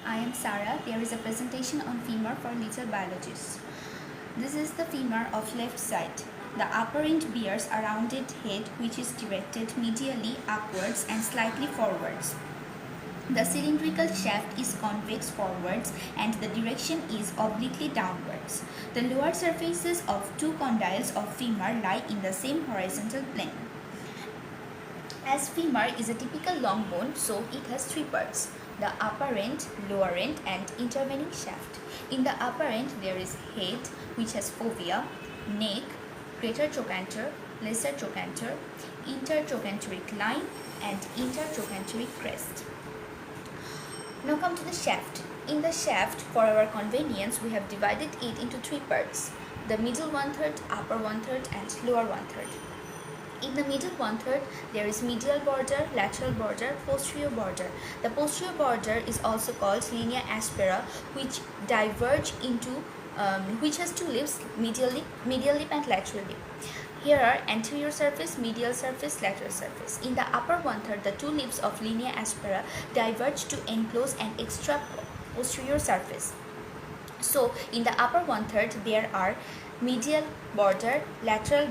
I am Sara. There is a presentation on femur for little biologists. This is the femur of left side. The upper end bears a rounded head which is directed medially upwards and slightly forwards. The cylindrical shaft is convex forwards and the direction is obliquely downwards. The lower surfaces of two condyles of femur lie in the same horizontal plane. As femur is a typical long bone, so it has three parts: the upper end, lower end, and intervening shaft. In the upper end, there is head, which has fovea, neck, greater trochanter, lesser trochanter, intertrochanteric line, and intertrochanteric crest. Now come to the shaft. In the shaft, for our convenience, we have divided it into three parts: the middle one-third, upper one-third, and lower one-third. In the middle one-third, there is medial border, lateral border, posterior border. The posterior border is also called linea aspera, which diverge into, which has two lips, medial lip and lateral lip. Here are anterior surface, medial surface, lateral surface. In the upper one-third, the two lips of linea aspera diverge to enclose an extra posterior surface. So, in the upper one-third, there are medial border, lateral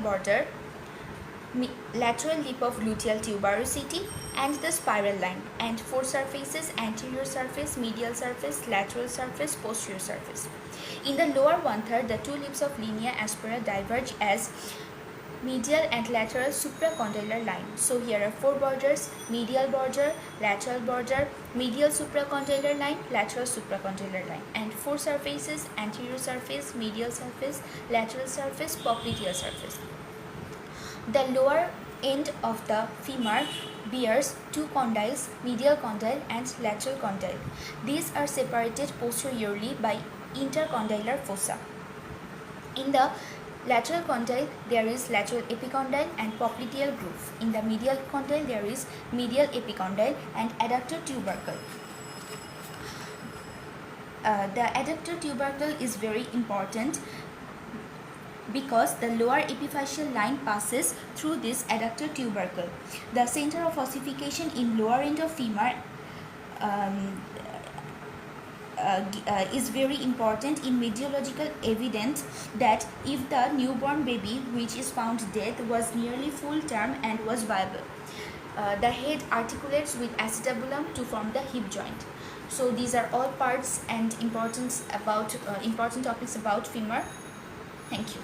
lip of luteal tuberosity, and the spiral line, and four surfaces: anterior surface, medial surface, lateral surface, posterior surface. In the lower one-third, the two lips of linea aspera diverge as medial and lateral supracondylar line. So here are four borders: medial border, lateral border, medial supracondylar line, lateral supracondylar line, and four surfaces: anterior surface, medial surface, lateral surface, popliteal surface. The lower end of the femur bears two condyles, medial condyle and lateral condyle. These are separated posteriorly by intercondylar fossa. In the lateral condyle, there is lateral epicondyle and popliteal groove. In the medial condyle, there is medial epicondyle and adductor tubercle. The adductor tubercle is very important because the lower epiphyseal line passes through this adductor tubercle. The center of ossification in lower end of femur is very important in mediological evidence that if the newborn baby which is found dead was nearly full term and was viable. The head articulates with acetabulum to form the hip joint. So these are all parts and important topics about femur. Thank you.